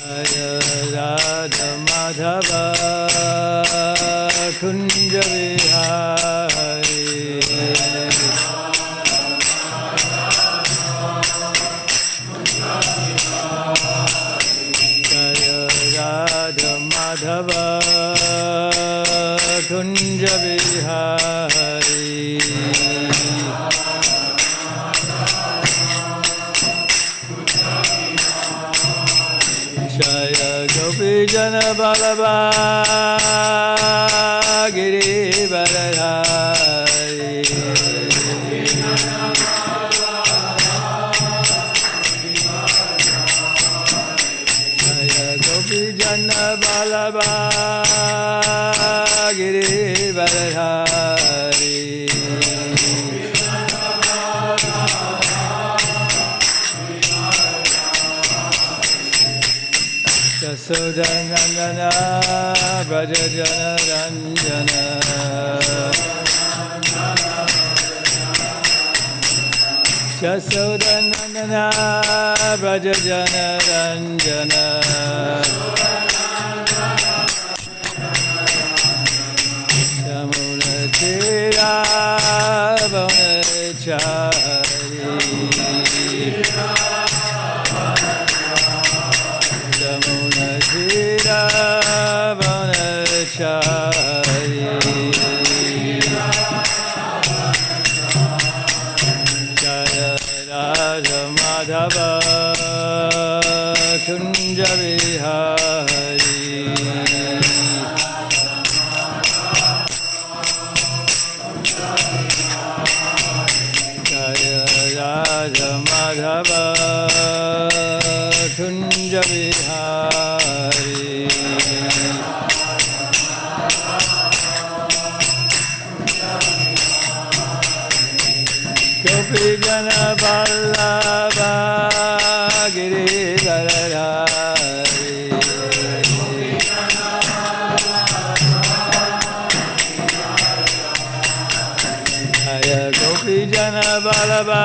Jaya Radha Madhava Kunja Vihari Jaya Radha Madhava Kunja Vihari Jaya Gopi Jana Balaba Giri Baradhari Jaya Gopi Jana Balaba Giri Baradhari Yasodanandana Brajajana Ranjana Yasodanandana Brajajana Ranjana Yamuna Tira Vanachari Yamuna Tira Vanachari Jaya Radha Madhava Kunja Vihari Jaya Radha Madhava Kunja Vihari Gopi Jana Vallabha Giri Baradhari Jaya Gopi Jana Vallabha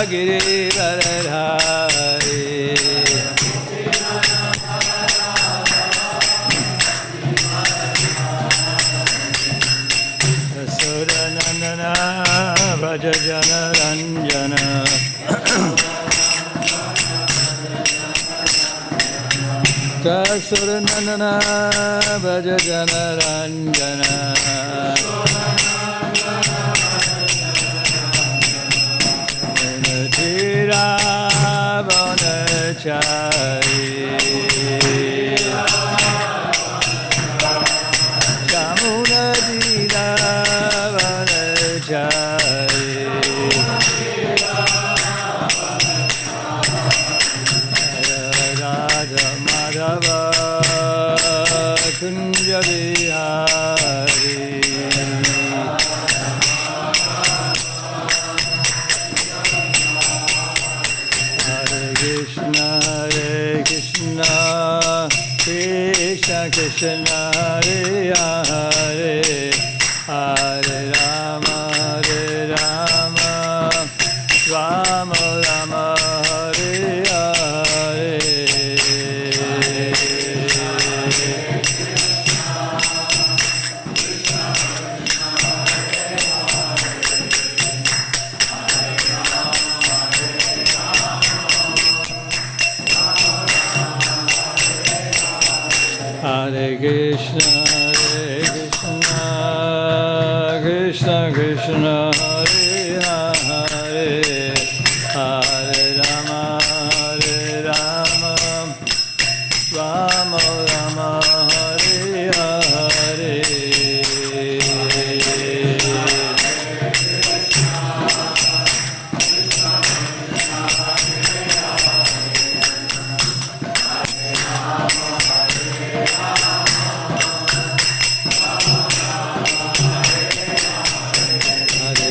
Giri Baradhari Yasodanandana Brajajana Ranjana Yasodanandana Brajajana Ranjana Tira Vanachari Yamuna Tira Vanachari Radha Madhava Kunja Vihari Krishna Krishna Krishna Hare Hare Hare Rama Rama Rama Hare Hare Hare Krishna Krishna Krishna Hare Hare Hare Rama Rama Rama Hare Hare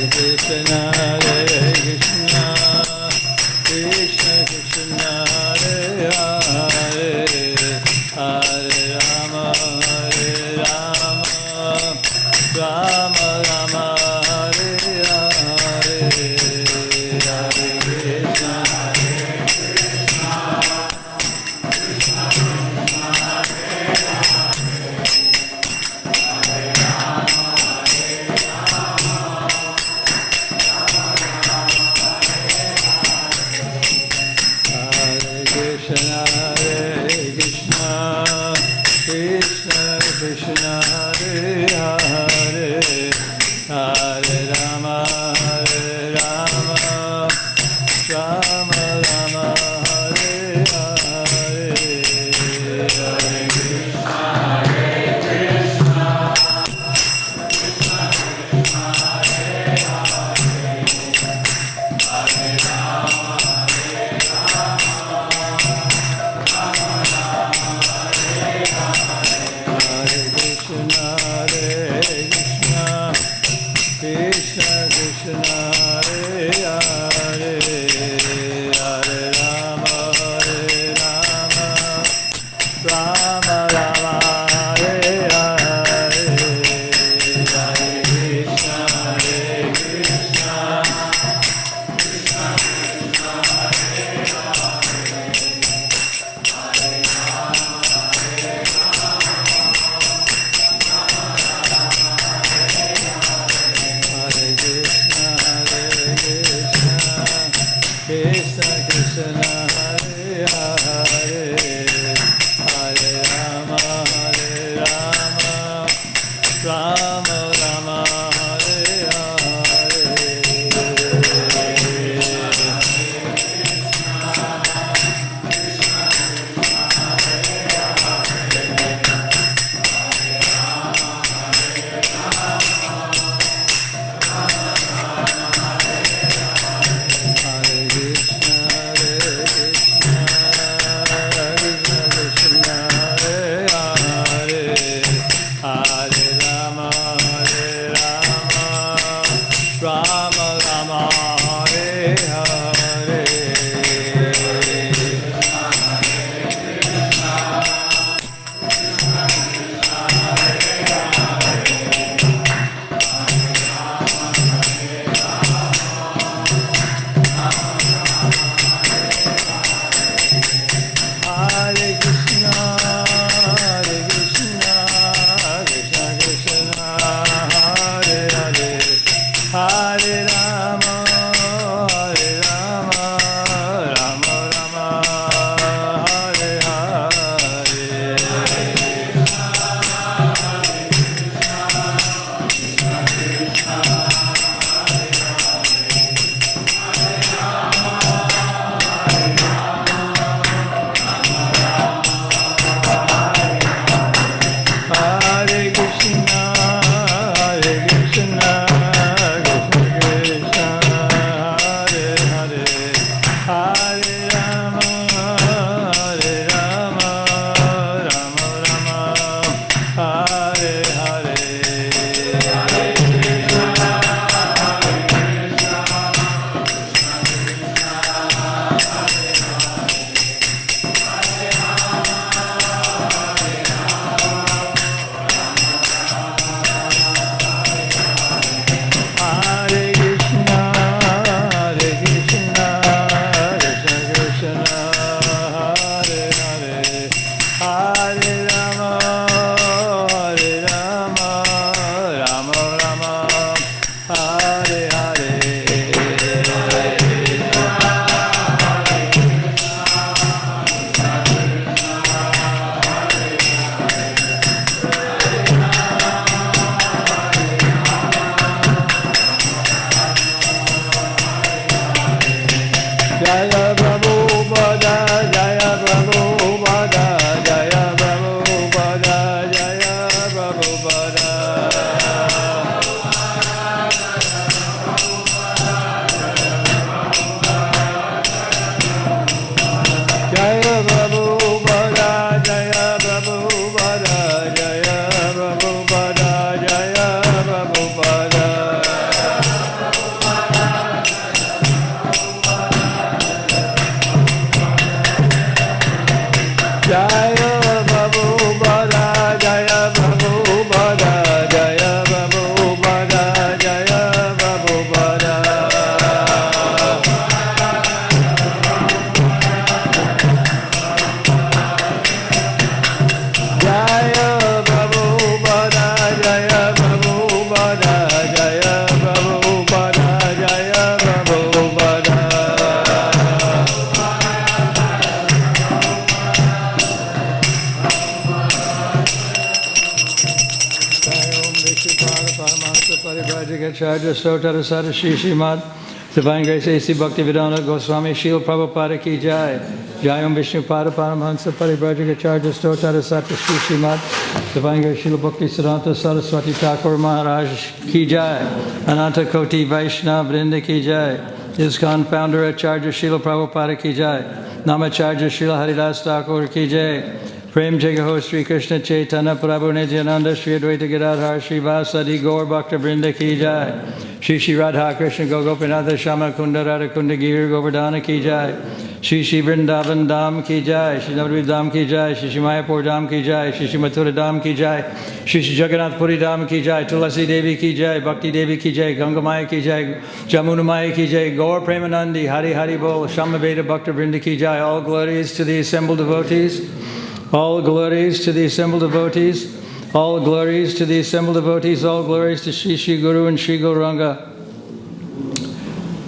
Krishna Hare Krishna Krishna Krishna Hare Hare Hare Rama Rama Rama Hare Hare Hare Krishna Rama Rama Hare Hare Hare Krishna Krishna Krishna Hare Hare Hare Rama Rama Rama Hare Hare Hare Krishna Krishna Krishna Krishna Hare Hare Hare Rama Rama Rama Hare Hare Acharya Sotara Sarashi Srimad Divine Grace A.C. Bhaktivedanta Goswami Srila Prabhupada Ki Jai. Jayam Vishnu Pada Paramahansa Parivrajagacharya Stotara Satya Shri Srimad Divine Grace Srila Bhakti Siddhanta Saraswati Thakur Maharaj Ki Jai. Ananta Koti Vaishnava Vrinda Ki Jai. ISKCON Founder Acharya Srila Prabhupada Ki Jai. Namacharya Srila Haridas Thakur Ki Jai. Prem Jagaho Sri Krishna Chaitanya Prabhu Nityananda Sri Advaita Gadadhar Sri Vasadi Gaur Bhakta Vrinda Ki Jai. Shri Shri Radha Krishna Gopinatha Shama Kunda Radha Kunda Giri Govardhana Ki Jai. Shri Shri Vrindavan Dham Ki Jai. Shri Navadvip Dham Ki Jai. Shri Shri Mayapur Dham Ki Jai. Shri Shri Mathura Dham Ki Jai. Shri Shri Jagannath Puri Dham Ki Jai. Tulasi Devi Ki Jai. Bhakti Devi Ki Jai. Ganga Maya Ki Jai. Jamuna Maya Ki Jai. Gaur Premanandi Hari Hari Bol. Shama Veda Bhakta Vrinda Ki Jai. All glories to the assembled devotees. All glories to the assembled devotees. All glories to the assembled devotees. All glories to Shri Shri Guru and Shri Gauranga.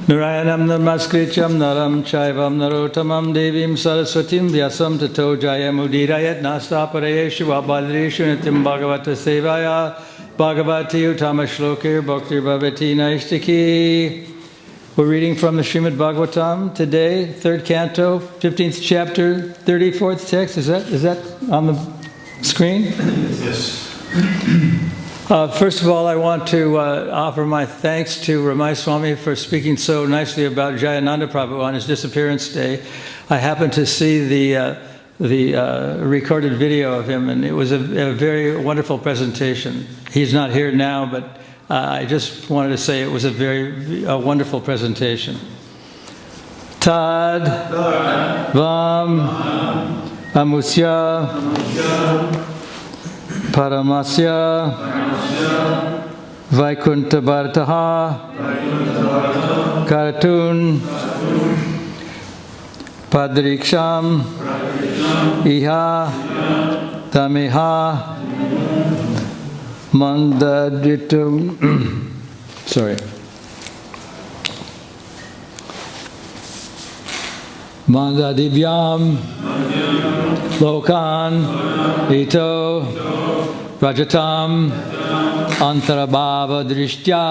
Narayanam Namaskrityam Naram Chaivam Narotamam Devim Saraswatim Vyasam Tato Jayamudidayat Nastaparayeshu Abhadreshu Nitim Bhagavata Sevaya Bhagavati Uttama Shlokir Bhaktir Bhavati Naishtiki. We're reading from the Srimad Bhagavatam today, 3rd canto, 15th chapter, 34th text. Is that on the screen? Yes. First of all, I want to offer my thanks to Ramai Swami for speaking so nicely about Jayananda Prabhu on his disappearance day. I happened to see the recorded video of him, and it was a very wonderful presentation. He's not here now, but I just wanted to say it was a very wonderful presentation. Tad Vam Amusya Paramasya Vaikuntha Bhartaha Karatun Padriksham Iha Tamiha Mandaditum Mandadivyam Lokan Ito Rajatam Antarabhava Drishtya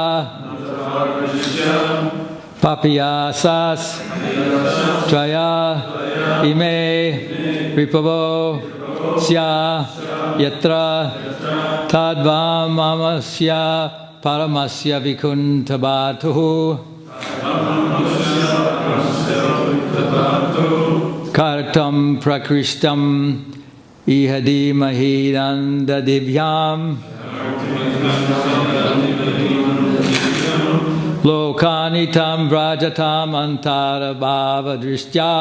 Papiyasas Traya Ime Ripavo Sya Yatra Tadvam Amasya Paramasya Vikuntabhatuhu Kartam Prakristam Ihadi Mahidanda Divyam Lokanitam Vrajatam Antara Bhava Drishtya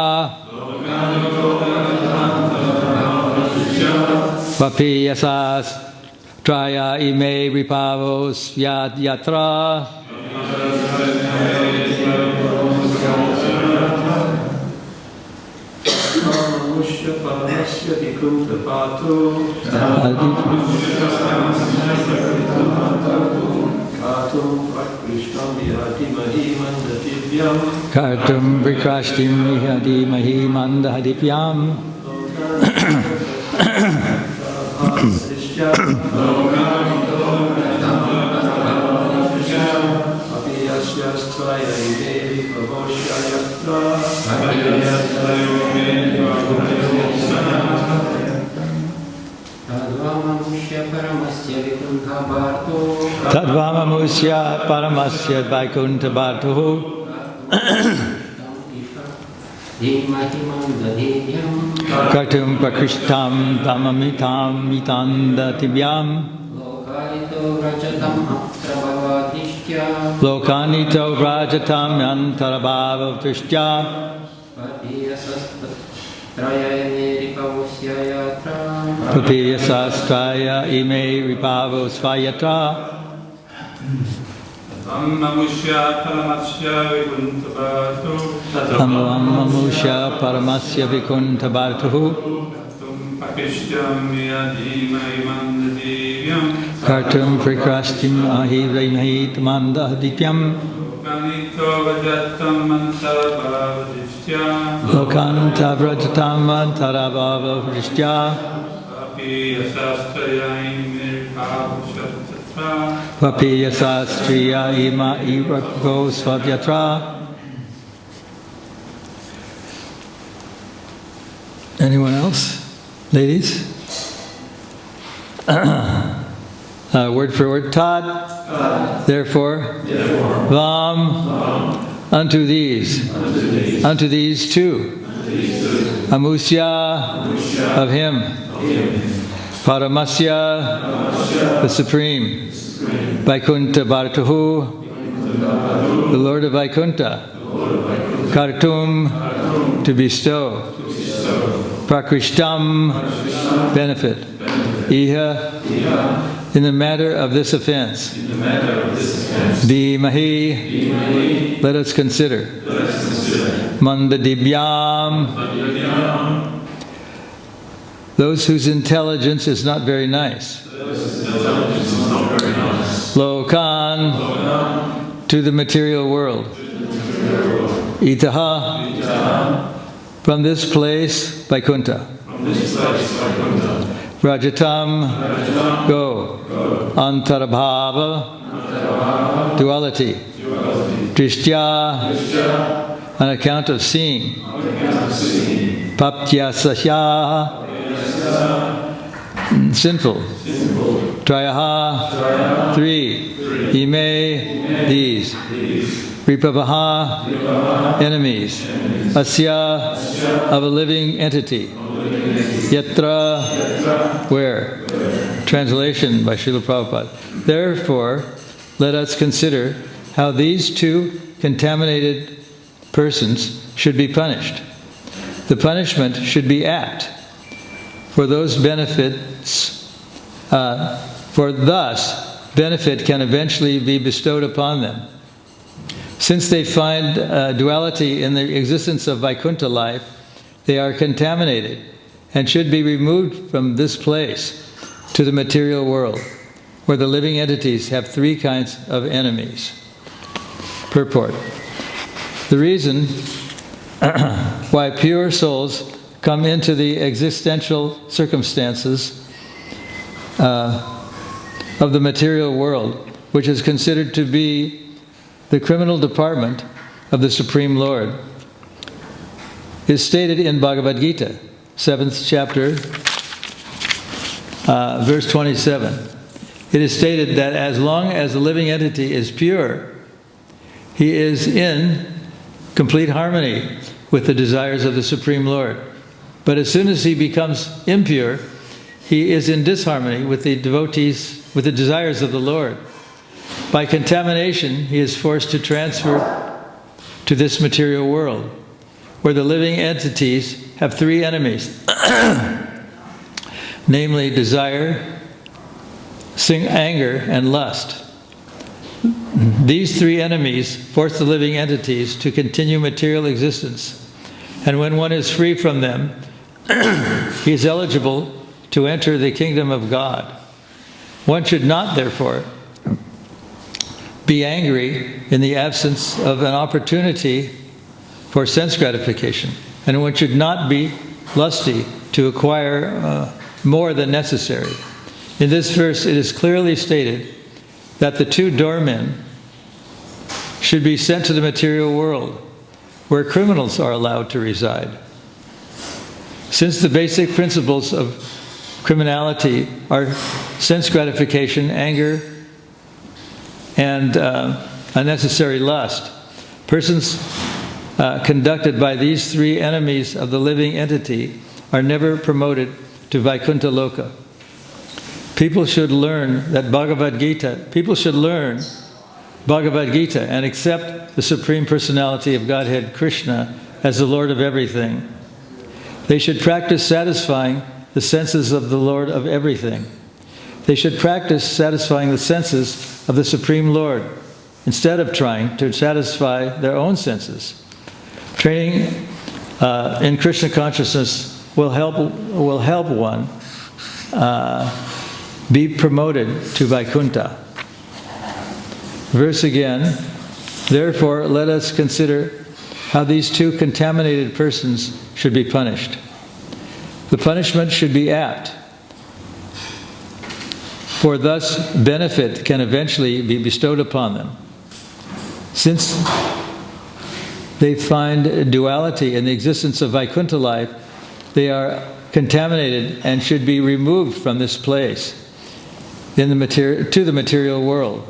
Vapiyasas Traya Ime Ripavos Yat Yatra Kartum Vikrashtim Ihadi Mahimanda Hadipyam Tadvamamusya Paramasya Vaikuntha Bhartuhu Kartum Prakrishtam Dhamamitam Mitanda Tibyam Lokanito Vrajatam Yantarabhava Trishtya Papiyasastraya Ime Ripavo Svayatra Amamusya Paramasya Vikuntabhatu Amamusya Paramasya Vikuntabhatu Kartum Prikrashtim Ahivaimahi Tamanda Hadipyam Lokanta Vrajatam Antarabhava Vrishya Vapiya Sastriya Ima Irako Svadyatra Anyone else? Ladies? Word for word. Tat. Therefore. Vam. Unto these. Unto these two. Amusya. Of him. Paramasya. The Supreme. Vaikuntha Bharatuhu. The Lord of Vaikuntha. Kartum. To bestow. Prakrishtam. Benefit. Iha. In the matter of this offense. Dhimahi. Let us consider. Mandadibyam. Those whose intelligence is not very nice. Lokan. To the material world. Itaha. From this place, Vaikuntha. Rajatam. Go. Antarabhava. Duality. Drishtya. On account of seeing. Paptyasasya. Sinful. Trayaha. Three. Ime. These. Ripavaha. Enemies. Asya. Of a living entity. Yatra. Where? Translation by Srila Prabhupada. Therefore, let us consider how these two contaminated persons should be punished. The punishment should be apt, for those benefits, for thus benefit can eventually be bestowed upon them. Since they find duality in the existence of Vaikuntha life, they are contaminated and should be removed from this place to the material world, where the living entities have three kinds of enemies. Purport. The reason why pure souls come into the existential circumstances of the material world, which is considered to be the criminal department of the Supreme Lord, is stated in Bhagavad Gita, 7th chapter, verse 27. It is stated that as long as the living entity is pure, he is in complete harmony with the desires of the Supreme Lord. But as soon as he becomes impure, he is in disharmony with the devotees, with the desires of the Lord. By contamination, he is forced to transfer to this material world, where the living entities have three enemies, namely desire, anger, and lust. These three enemies force the living entities to continue material existence, and when one is free from them, he is eligible to enter the kingdom of God. One should not, therefore, be angry in the absence of an opportunity for sense gratification, and one should not be lusty to acquire more than necessary. In this verse, it is clearly stated that the two doormen should be sent to the material world, where criminals are allowed to reside. Since the basic principles of criminality are sense gratification, anger, and unnecessary lust, persons conducted by these three enemies of the living entity are never promoted to Vaikuntha Loka. People should learn Bhagavad Gita and accept the Supreme Personality of Godhead Krishna as the Lord of everything. They should practice satisfying the senses of the Lord of everything. They should practice satisfying the senses of the Supreme Lord instead of trying to satisfy their own senses. Training in Krishna consciousness will help one be promoted to Vaikuntha. Verse again, therefore let us consider how these two contaminated persons should be punished. The punishment should be apt, for thus benefit can eventually be bestowed upon them. Since they find duality in the existence of Vaikuntha life, they are contaminated and should be removed from this place to the material world,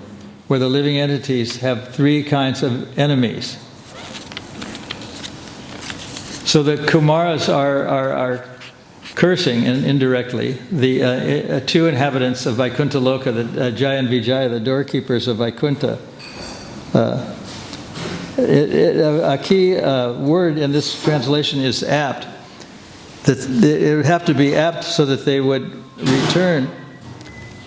where the living entities have three kinds of enemies. So the Kumaras are cursing indirectly the two inhabitants of Vaikuntha Loka, the Jaya and Vijaya, the doorkeepers of Vaikuntha. A key word in this translation is apt. It would have to be apt so that they would return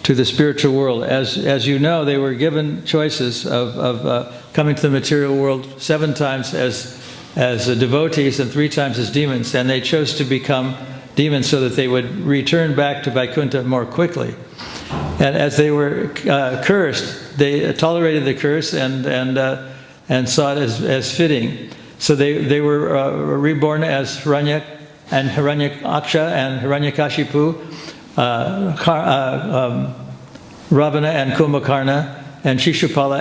to the spiritual world. As you know, they were given choices of coming to the material world 7 times as devotees and 3 times as demons, and they chose to become demons so that they would return back to Vaikuntha more quickly. And as they were cursed, they tolerated the curse and saw it as fitting. So they were reborn as Hiranyak and Hiranyaksha and Hiranyakashipu, Ravana and Kumbhakarna, and Shishupala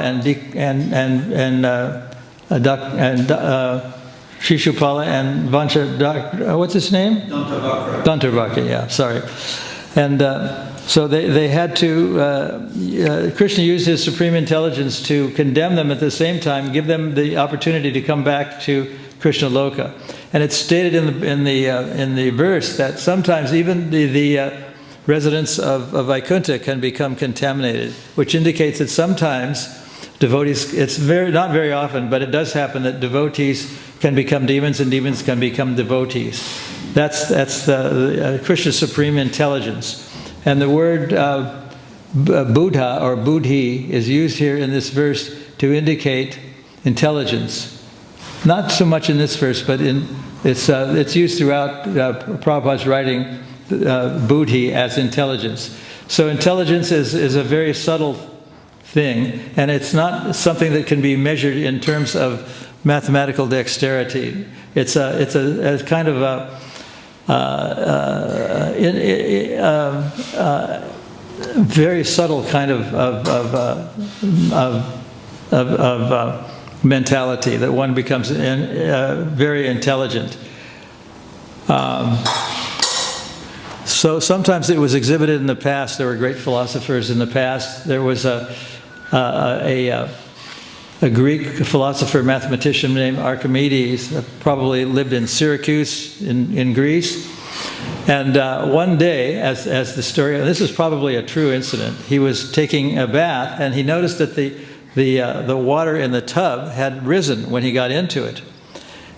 Shishupala and Vancha, what's his name? Dantavakra. Dantavakra, yeah, sorry. And so they had to, Krishna used his supreme intelligence to condemn them, at the same time give them the opportunity to come back to Krishna Loka. And it's stated in the verse that sometimes even the residents of Vaikuntha can become contaminated, which indicates that sometimes devotees, it's not very often, but it does happen that devotees can become demons and demons can become devotees. That's the Krishna's supreme intelligence. And the word Buddha or Buddhi is used here in this verse to indicate intelligence. Not so much in this verse, but it's used throughout Prabhupada's writing, Buddhi as intelligence. So intelligence is a very subtle thing, and it's not something that can be measured in terms of mathematical dexterity. It's a kind of very subtle kind of mentality that one becomes very intelligent. So sometimes it was exhibited in the past. There were great philosophers in the past. There was a Greek philosopher, mathematician named Archimedes, probably lived in Syracuse in Greece. And one day, as the story, this is probably a true incident, he was taking a bath and he noticed that the water in the tub had risen when he got into it.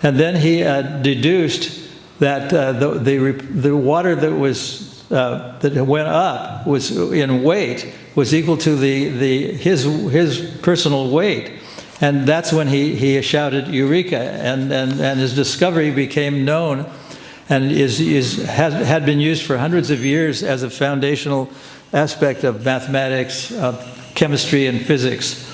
And then he deduced that the water that went up was in weight was equal to his personal weight. And that's when he shouted Eureka, and his discovery became known and had been used for hundreds of years as a foundational aspect of mathematics, chemistry, and physics.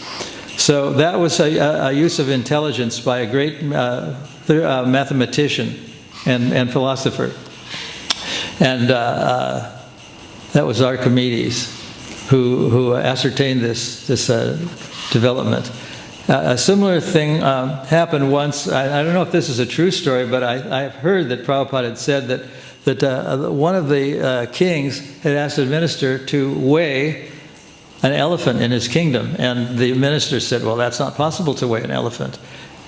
So that was a use of intelligence by a great mathematician and philosopher. And that was Archimedes, who ascertained this development. A similar thing happened once. I don't know if this is a true story, but I've heard that Prabhupada had said that one of the kings had asked the minister to weigh an elephant in his kingdom. And the minister said, well, that's not possible to weigh an elephant.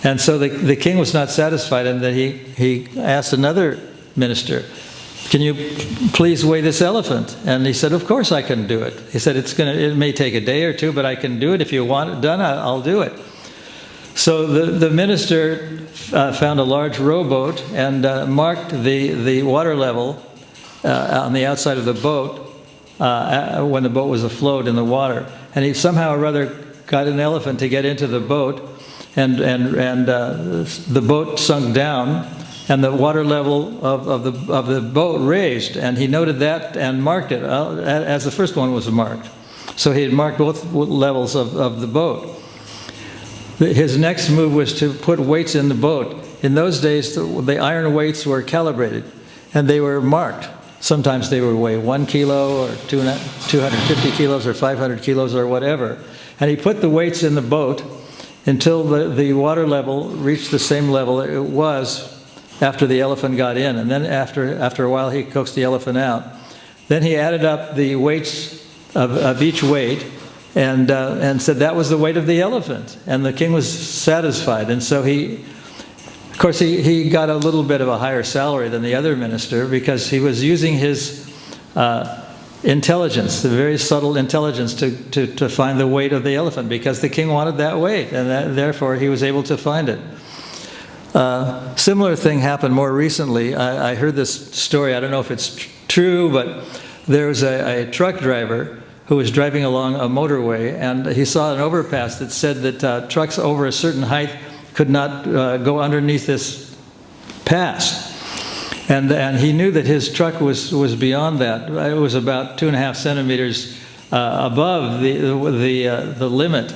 And so the king was not satisfied, and that he asked another minister, can you please weigh this elephant? And he said, of course I can do it. He said, it may take a day or two, but I can do it. If you want it done, I'll do it. So the minister found a large rowboat and marked the water level on the outside of the boat when the boat was afloat in the water. And he somehow or other got an elephant to get into the boat, and the boat sunk down, and the water level of the boat raised, and he noted that and marked it as the first one was marked. So he had marked both levels of the boat. His next move was to put weights in the boat. In those days, the iron weights were calibrated, and they were marked. Sometimes they would weigh 1 kilo or 250 kilos or 500 kilos or whatever. And he put the weights in the boat until the water level reached the same level it was after the elephant got in. And then after a while, he coaxed the elephant out. Then he added up the weights of each weight and said that was the weight of the elephant. And the king was satisfied. And so of course, he got a little bit of a higher salary than the other minister because he was using his intelligence, the very subtle intelligence, to find the weight of the elephant, because the king wanted that weight, and therefore he was able to find it. Similar thing happened more recently. I heard this story. I don't know if it's true, but there was a truck driver who was driving along a motorway, and he saw an overpass that said that trucks over a certain height could not go underneath this pass. And he knew that his truck was beyond that. It was about 2.5 centimeters above the limit.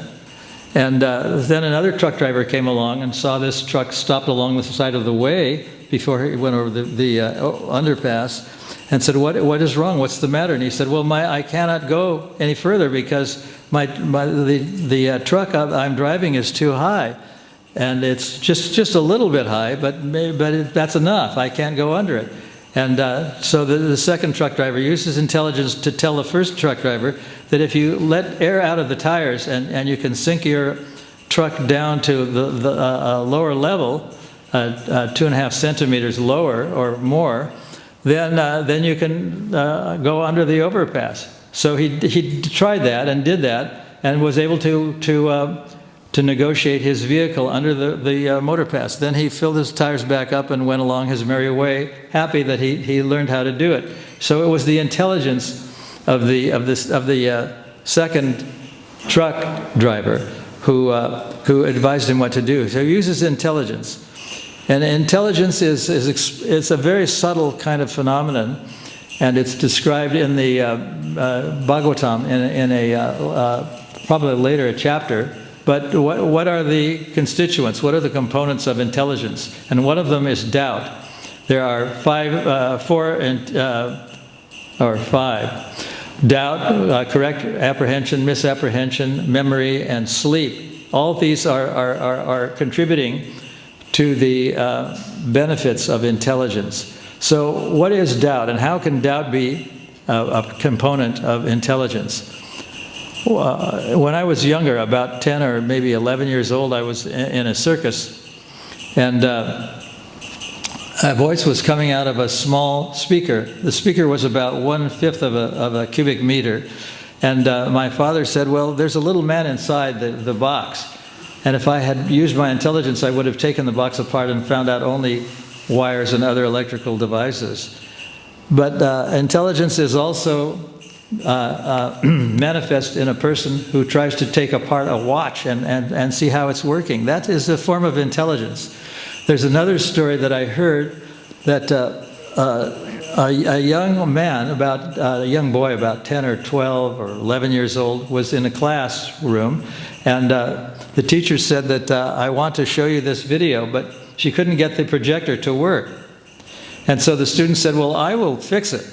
And then another truck driver came along and saw this truck stopped along the side of the way before he went over the underpass, and said, "What is wrong? What's the matter?" And he said, "Well, I cannot go any further because the truck I'm driving is too high. And it's just a little bit high, but that's enough. I can't go under it." And so the second truck driver used his intelligence to tell the first truck driver that if you let air out of the tires and you can sink your truck down to the lower level, 2.5 centimeters lower or more, then you can go under the overpass. So he tried that and did that and was able to negotiate his vehicle under the motor pass. Then he filled his tires back up and went along his merry way, happy that he learned how to do it. So it was the intelligence of the second truck driver who advised him what to do. So he uses intelligence, and intelligence is a very subtle kind of phenomenon, and it's described in the Bhagavatam in a probably later a chapter. But what are the constituents? What are the components of intelligence? And one of them is doubt. There are four. Doubt, correct apprehension, misapprehension, memory, and sleep. All of these are contributing to the benefits of intelligence. So what is doubt, and how can doubt be a component of intelligence? When I was younger, about 10 or maybe 11 years old, I was in a circus, and a voice was coming out of a small speaker. The speaker was about 1/5 of a cubic meter, and my father said, "Well, there's a little man inside the box," and if I had used my intelligence, I would have taken the box apart and found out only wires and other electrical devices. But intelligence is also manifest in a person who tries to take apart a watch and see how it's working. That is a form of intelligence. There's another story that I heard that a young man, a young boy about 10 or 12 or 11 years old, was in a classroom, and the teacher said that I want to show you this video, but she couldn't get the projector to work. And so the student said, "Well, I will fix it.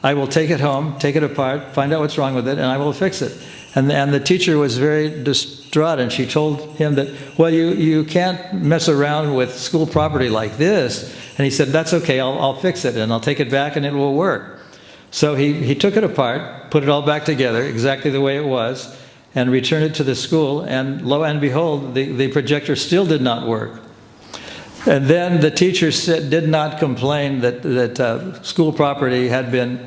I will take it home, take it apart, find out what's wrong with it, and I will fix it." And the teacher was very distraught, and she told him that, "Well, you can't mess around with school property like this." And he said, "That's okay, I'll fix it, and I'll take it back, and it will work." So he took it apart, put it all back together, exactly the way it was, and returned it to the school, and lo and behold, the projector still did not work. And then the teacher did not complain that school property had been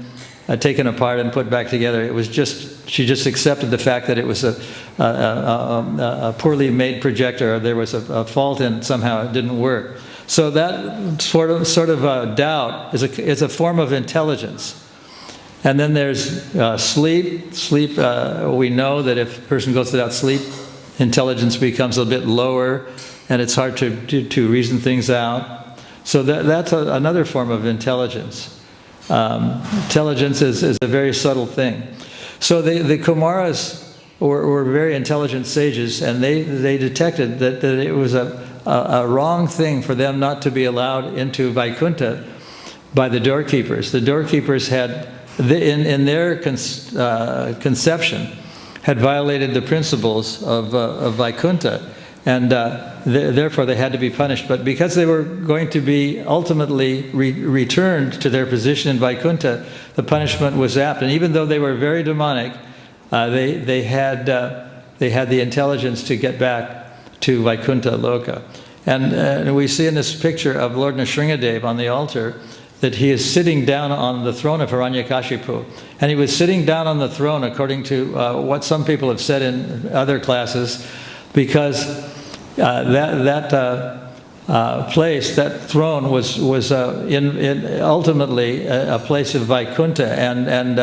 taken apart and put back together. It was she just accepted the fact that it was a poorly made projector, or there was a fault in somehow it didn't work. So that sort of doubt is a form of intelligence. And then there's sleep. Sleep, we know that if a person goes without sleep, intelligence becomes a bit lower, and it's hard to reason things out. So that's another form of intelligence. Intelligence is a very subtle thing. So the Kumaras were very intelligent sages, and they detected that it was a wrong thing for them not to be allowed into Vaikuntha by the doorkeepers. The doorkeepers had, in their conception, had violated the principles of Vaikuntha. and therefore they had to be punished. But because they were going to be ultimately returned to their position in Vaikuntha, the punishment was apt. And even though they were very demonic, they had the intelligence to get back to Vaikuntha Loka. And we see in this picture of Lord Nrsingadev on the altar that he is sitting down on the throne of Hiranyakashipu. And he was sitting down on the throne, according to what some people have said in other classes, because that place, that throne, was ultimately a place of Vaikuntha, and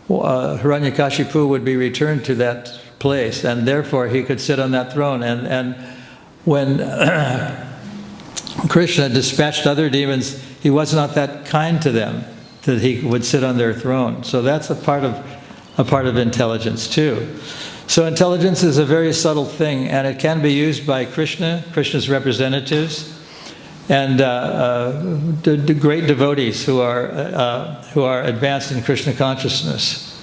Hiranyakashipu would be returned to that place, and therefore he could sit on that throne. And when Krishna dispatched other demons, he was not that kind to them that he would sit on their throne. So that's a part of intelligence too. So intelligence is a very subtle thing, and it can be used by Krishna's representatives, and the great devotees who are advanced in Krishna consciousness,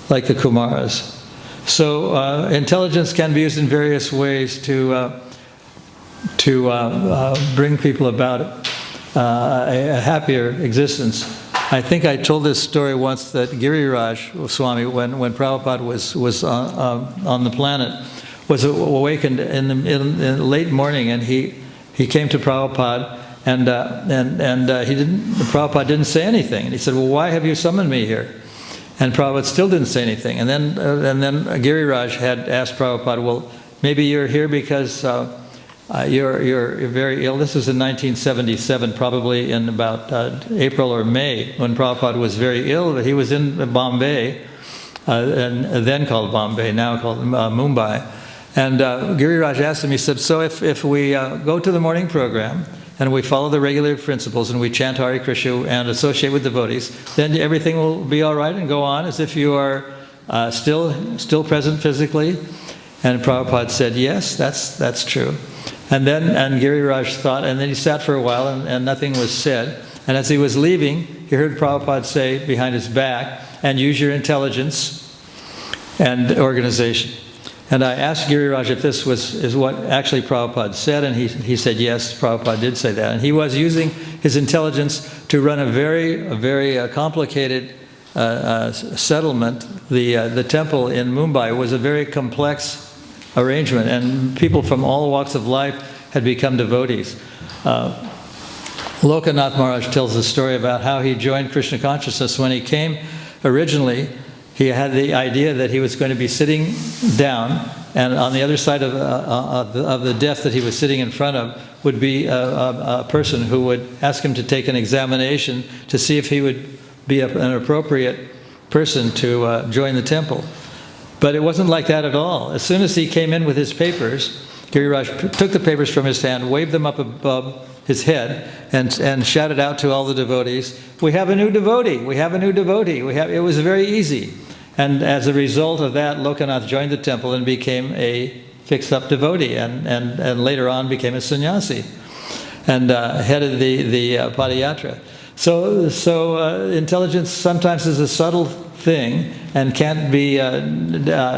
like the Kumaras. So intelligence can be used in various ways to bring people about a happier existence. I think I told this story once, that Giriraj Swami, when Prabhupada was on the planet, was awakened in late morning, and he came to Prabhupada, and Prabhupada didn't say anything, and he said, "Well, why have you summoned me here?" And Prabhupada still didn't say anything, and then Giriraj had asked Prabhupada, "Well, maybe you're here because you're very ill." This was in 1977, probably in about April or May, when Prabhupada was very ill. But he was in Bombay, and then called Bombay, now called Mumbai. And Giriraj asked him, he said, "So if we go to the morning program, and we follow the regular principles, and we chant Hare Krishna and associate with devotees, then everything will be all right and go on as if you are still present physically?" And Prabhupada said, "Yes, that's true." And Giriraj thought, and then he sat for a while, and nothing was said. And as he was leaving, he heard Prabhupada say behind his back, "And use your intelligence and organization." And I asked Giriraj if this is what actually Prabhupada said, and he said yes, Prabhupada did say that. And he was using his intelligence to run a very complicated settlement. The temple in Mumbai was a very complex arrangement, and people from all walks of life had become devotees. Lokanath Maharaj tells the story about how he joined Krishna consciousness. When he came originally, he had the idea that he was going to be sitting down, and on the other side of the desk that he was sitting in front of would be a person who would ask him to take an examination to see if he would be an appropriate person to join the temple. But it wasn't like that at all. As soon as he came in with his papers, Giriraj took the papers from his hand, waved them up above his head, and shouted out to all the devotees, "We have a new devotee! We have a new devotee!" It was very easy. And as a result of that, Lokanath joined the temple and became a fixed-up devotee, and later on became a sannyasi, and headed the Padayatra. So intelligence sometimes is a subtle thing and can't be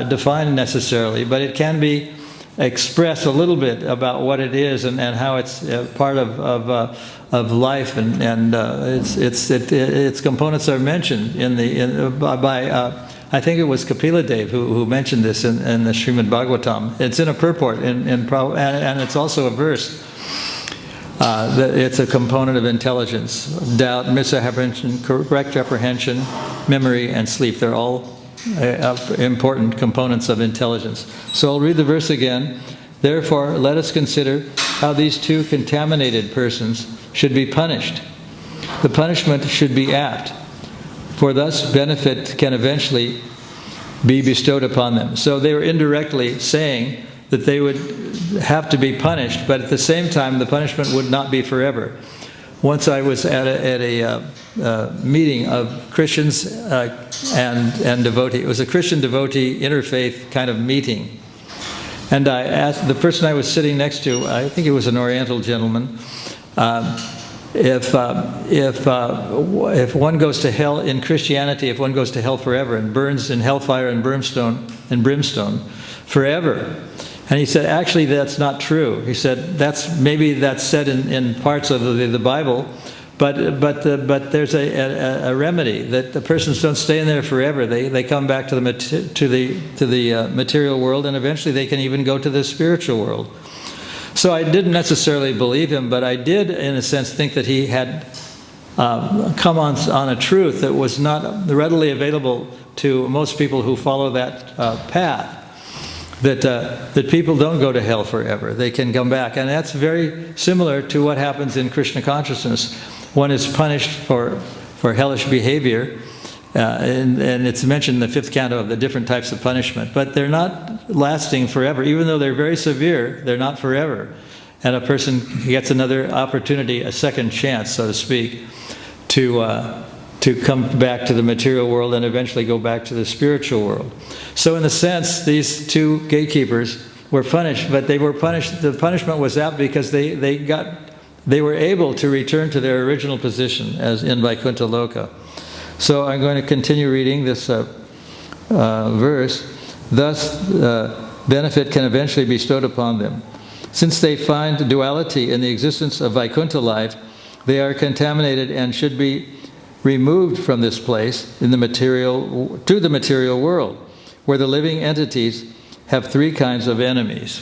defined necessarily, but it can be expressed a little bit about what it is and how it's part of life, and its components are mentioned by I think it was Kapila Dev who mentioned this in the Srimad Bhagavatam. It's in a purport, and it's also a verse. It's a component of intelligence. Doubt, misapprehension, correct apprehension, memory, and sleep. They're all important components of intelligence. So I'll read the verse again. "Therefore, let us consider how these two contaminated persons should be punished. The punishment should be apt, for thus benefit can eventually be bestowed upon them." So they were indirectly saying that they would have to be punished, but at the same time, the punishment would not be forever. Once I was at a meeting of Christians and devotee. It was a Christian devotee interfaith kind of meeting. And I asked the person I was sitting next to, I think it was an Oriental gentleman, if one goes to hell in Christianity, if one goes to hell forever and burns in hellfire and brimstone forever, And he said, actually, that's not true. He said, maybe that's said in parts of the Bible, but there's a remedy that the persons don't stay in there forever. They come back to the material world, and eventually they can even go to the spiritual world. So I didn't necessarily believe him, but I did, in a sense, think that he had come on a truth that was not readily available to most people who follow that path. That people don't go to hell forever. They can come back. And that's very similar to what happens in Krishna consciousness. One is punished for hellish behavior, and it's mentioned in the 5th canto of the different types of punishment. But they're not lasting forever. Even though they're very severe, they're not forever. And a person gets another opportunity, a second chance, so to speak, to come back to the material world and eventually go back to the spiritual world. So in a sense, these two gatekeepers were punished, but they were punished. The punishment was apt because they were able to return to their original position as in Vaikuntha Loka. So I'm going to continue reading this verse. Thus, benefit can eventually be bestowed upon them. Since they find duality in the existence of Vaikuntha life, they are contaminated and should be removed from this place to the material world, where the living entities have 3 kinds of enemies.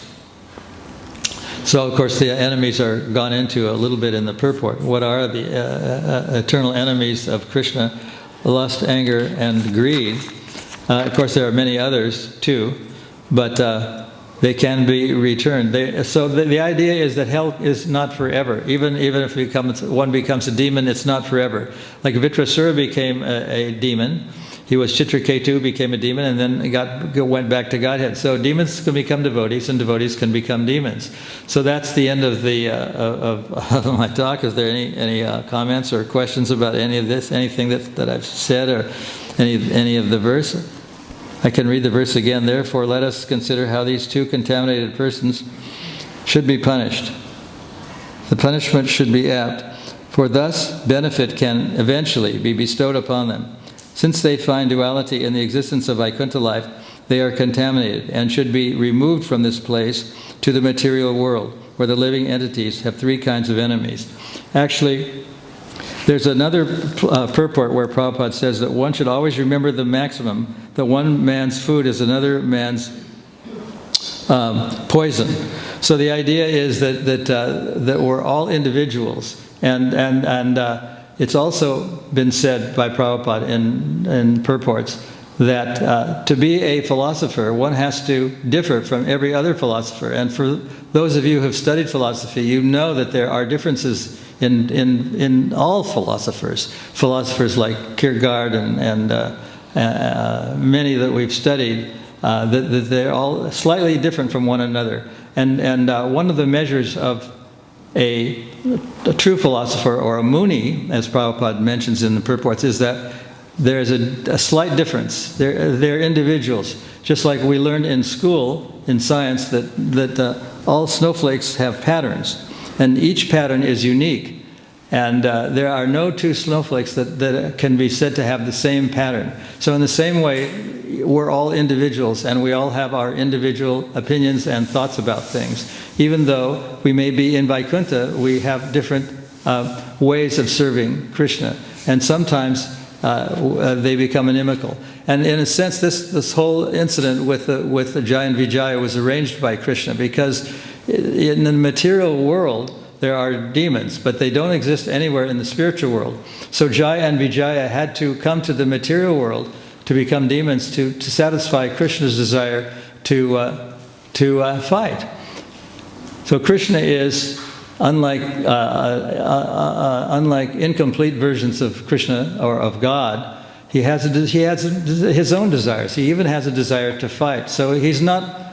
So, of course, the enemies are gone into a little bit in the purport. What are the eternal enemies of Krishna? Lust, anger, and greed. Of course, there are many others too, but they can be returned. So the idea is that hell is not forever. Even if one becomes a demon, it's not forever. Like Vitrasura became a demon. He was Chitraketu, became a demon, and then went back to Godhead. So demons can become devotees, and devotees can become demons. So that's the end of of my talk. Is there any comments or questions about any of this? Anything that I've said, or any of the verse? I can read the verse again. Therefore, let us consider how these 2 contaminated persons should be punished. The punishment should be apt, for thus benefit can eventually be bestowed upon them. Since they find duality in the existence of Vaikuntha life, they are contaminated and should be removed from this place to the material world, where the living entities have 3 kinds of enemies. Actually, there's another purport where Prabhupada says that one should always remember the maximum that one man's food is another man's poison. So the idea is that we're all individuals, and it's also been said by Prabhupada in purports that to be a philosopher, one has to differ from every other philosopher. And for those of you who have studied philosophy, you know that there are differences in all philosophers. Philosophers like Kierkegaard and many that we've studied, that they're all slightly different from one another. And one of the measures of a true philosopher, or a Muni, as Prabhupada mentions in the purports, is that there is a slight difference. They're individuals. Just like we learned in school, in science, that all snowflakes have patterns. And each pattern is unique. And there are no 2 snowflakes that can be said to have the same pattern. So in the same way, we're all individuals, and we all have our individual opinions and thoughts about things. Even though we may be in Vaikuntha, we have different ways of serving Krishna. And sometimes they become inimical. And in a sense, this whole incident with the Jaya and Vijaya was arranged by Krishna, because in the material world, there are demons, but they don't exist anywhere in the spiritual world. So Jaya and Vijaya had to come to the material world to become demons to satisfy Krishna's desire to fight. So Krishna is, unlike incomplete versions of Krishna or of God, he has his own desires. He even has a desire to fight. So he's not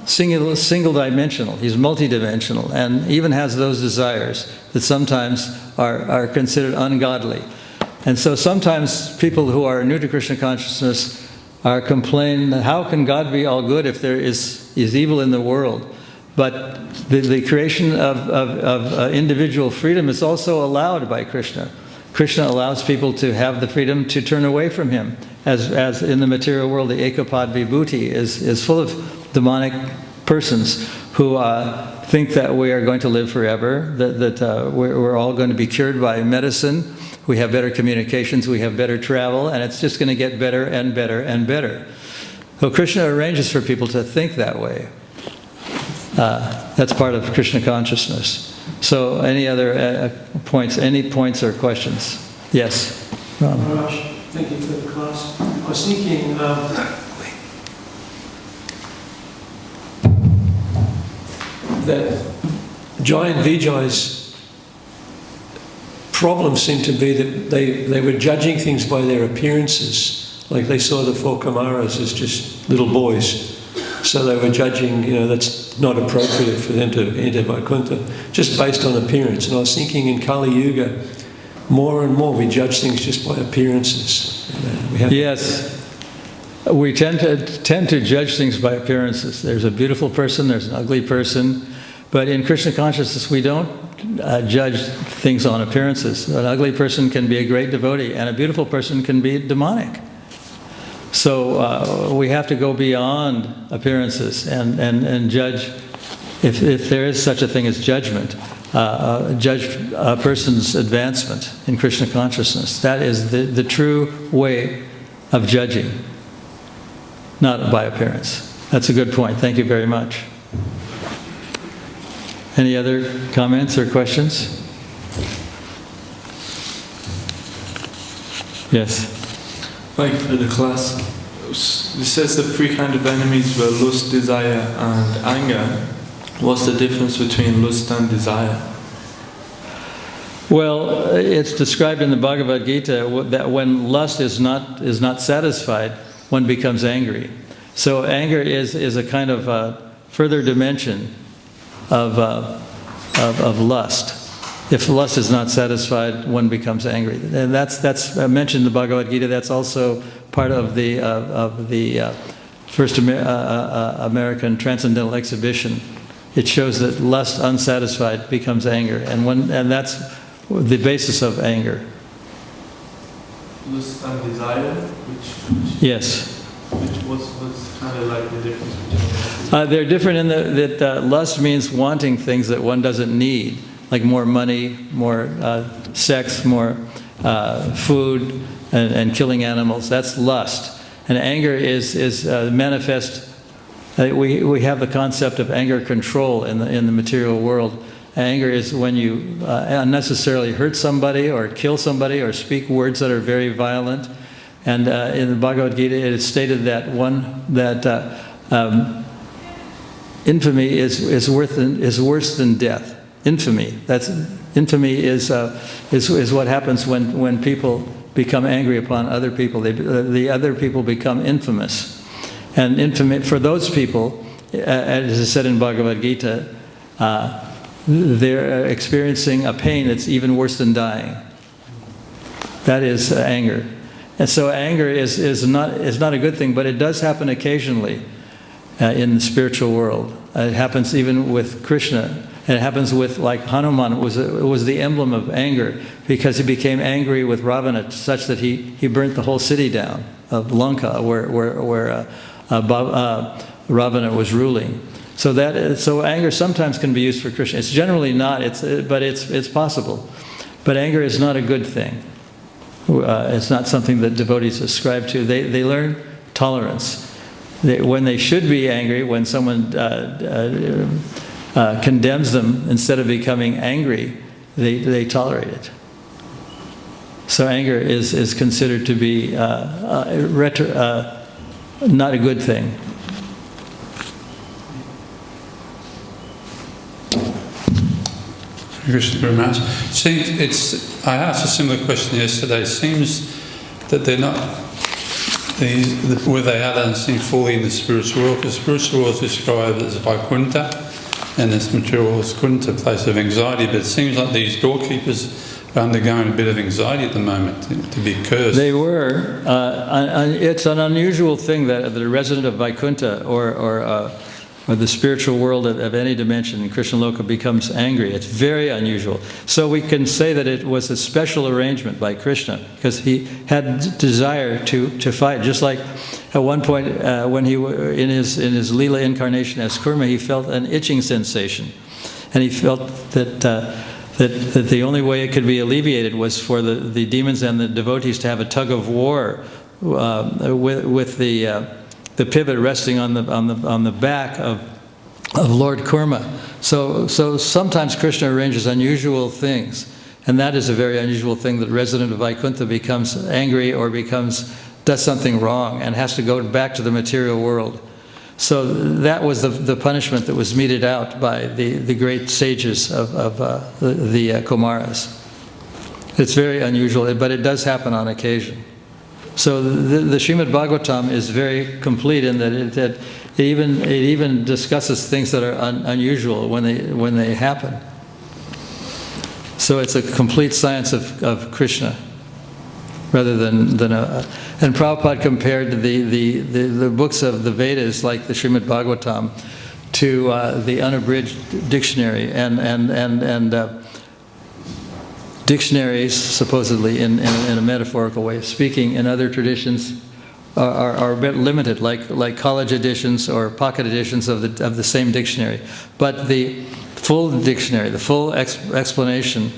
single-dimensional. He's multidimensional, and even has those desires that sometimes are considered ungodly. And so sometimes people who are new to Krishna consciousness are complaining, how can God be all good if there is evil in the world? But the creation of individual freedom is also allowed by Krishna. Krishna allows people to have the freedom to turn away from him. As in the material world, the Ekapad Vibhuti is full of demonic persons who think that we are going to live forever, that we're all going to be cured by medicine, we have better communications, we have better travel, and it's just going to get better and better and better. So Krishna arranges for people to think that way. That's part of Krishna consciousness. So any other points or questions? Yes? Raj, thank you for the class. I was thinking, that Jai and Vijay's problem seemed to be that they were judging things by their appearances. Like they saw the four Kumaras as just little boys. So they were judging, that's not appropriate for them to enter Vaikuntha, just based on appearance. And I was thinking in Kali Yuga, more and more we judge things just by appearances. Yes. We tend to judge things by appearances. There's a beautiful person, there's an ugly person, but in Krishna consciousness we don't judge things on appearances. An ugly person can be a great devotee, and a beautiful person can be demonic. So we have to go beyond appearances and judge, if there is such a thing as judgment, judge a person's advancement in Krishna consciousness. That is the true way of judging, not by appearance. That's a good point. Thank you very much. Any other comments or questions? Yes. Thank you for the class. It says the three kinds of enemies were lust, desire, and anger. What's the difference between lust and desire? Well, it's described in the Bhagavad Gita that when lust is not satisfied, one becomes angry. So anger is a kind of further dimension of lust. If lust is not satisfied, one becomes angry, and that's mentioned in the Bhagavad Gita. That's also part of the first American Transcendental Exhibition. It shows that lust unsatisfied becomes anger, and that's the basis of anger. Lust and desire, Yes. What's kind of like the difference between? They're different in that lust means wanting things that one doesn't need, like more money, more sex, more food, and killing animals. That's lust. And anger is manifest. We have the concept of anger control in the material world. Anger is when you unnecessarily hurt somebody or kill somebody or speak words that are very violent. And in the Bhagavad Gita, it is stated that infamy is worse than death. Infamy. Infamy is what happens when people become angry upon other people. The other people become infamous, and infamy for those people, as is said in Bhagavad Gita, they're experiencing a pain that's even worse than dying. That is anger. And so anger is not a good thing, but it does happen occasionally in the spiritual world. It happens even with Krishna. And it happens with, like Hanuman, it was the emblem of anger, because he became angry with Ravana such that he burnt the whole city down of Lanka, where Ravana was ruling. So anger sometimes can be used for Krishna. It's generally not, but it's possible. But anger is not a good thing. It's not something that devotees ascribe to. They learn tolerance. When they should be angry, when someone condemns them, instead of becoming angry, they tolerate it. So anger is considered to be not a good thing. Krishna very much. I asked a similar question yesterday. It seems that they're not where they are, don't seem fully in the spiritual world, because the spiritual world is described as Vaikuntha, and this material world is Kunta, place of anxiety. But it seems like these doorkeepers are undergoing a bit of anxiety at the moment, to be cursed. They were. It's an unusual thing that the resident of Vaikuntha or or the spiritual world of any dimension in Krishna Loka becomes angry. It's very unusual. So we can say that it was a special arrangement by Krishna, because he had desire to fight. Just like at one point when he in his Leela incarnation as Kurma, he felt an itching sensation, and he felt that the only way it could be alleviated was for the demons and the devotees to have a tug of war with the pivot resting on the back of Lord Kurma. So sometimes Krishna arranges unusual things, and that is a very unusual thing, that resident of Vaikuntha becomes angry or does something wrong and has to go back to the material world. So that was the punishment that was meted out by the great sages of the Kumaras. It's very unusual, but it does happen on occasion. So the Srimad Bhagavatam is very complete in that it even discusses things that are unusual when they happen. So it's a complete science of Krishna, rather than and Prabhupada compared the books of the Vedas, like the Srimad Bhagavatam, to the unabridged dictionary, and dictionaries, supposedly in a metaphorical way of speaking, in other traditions are a bit limited, like college editions or pocket editions of the same dictionary. But the full dictionary, the full explanation,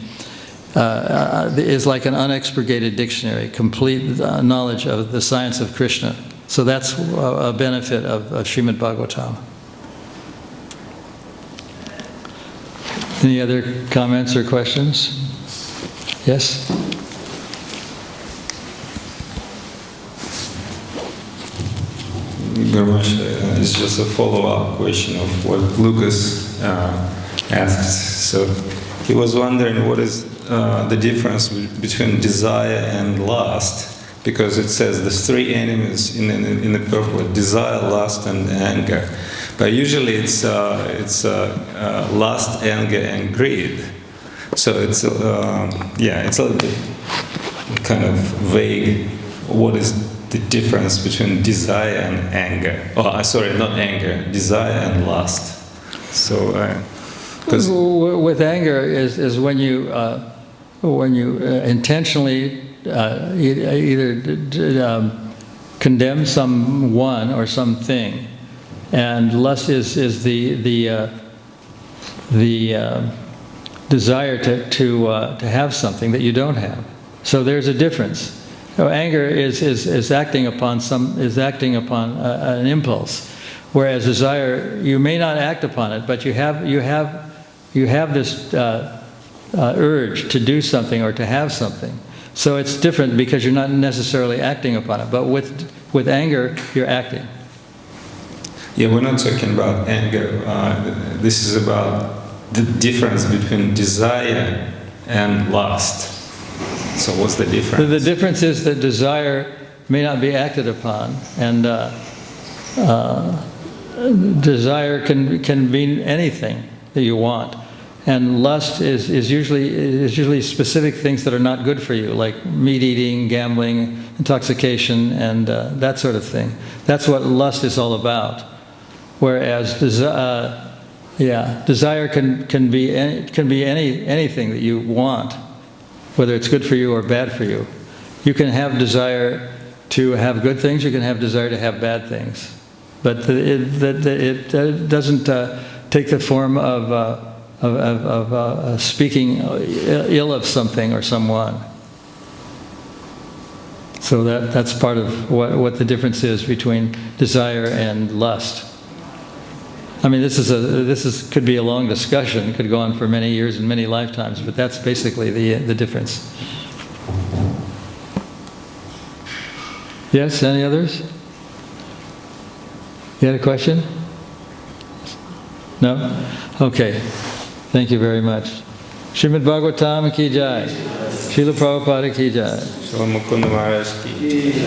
is like an unexpurgated dictionary, complete knowledge of the science of Krishna. So that's a benefit of Srimad Bhagavatam. Any other comments or questions? Yes? Gurmash, it's just a follow-up question of what Lucas asked. So he was wondering what is the difference between desire and lust, because it says there's three enemies in the purport: desire, lust, and anger. But usually it's lust, anger, and greed. So it's it's a little bit kind of vague. What is the difference between desire and anger? Oh, sorry, not anger. Desire and lust. So, with anger is when you intentionally either condemn someone or something, and lust is the desire to have something that you don't have. So there's a difference. So anger is acting upon an impulse, whereas desire, you may not act upon it, but you have this urge to do something or to have something. So it's different because you're not necessarily acting upon it. But with anger, you're acting. Yeah, we're not talking about anger. This is about the difference between desire and lust. So what's the difference? The difference is that desire may not be acted upon, and desire can mean anything that you want. And lust is usually specific things that are not good for you, like meat eating, gambling, intoxication, and that sort of thing. That's what lust is all about. Whereas desire can be anything that you want, whether it's good for you or bad for you. You can have desire to have good things. You can have desire to have bad things, but it doesn't take the form of speaking ill of something or someone. So that's part of what the difference is between desire and lust. I mean, this could be a long discussion. It could go on for many years and many lifetimes, but that's basically the difference. Yes, any others? You had a question? No? Okay. Thank you very much. Srimad Bhagavatam ki jai. Srila Prabhupada ki jai. Srila Mukunda Maharaj ki.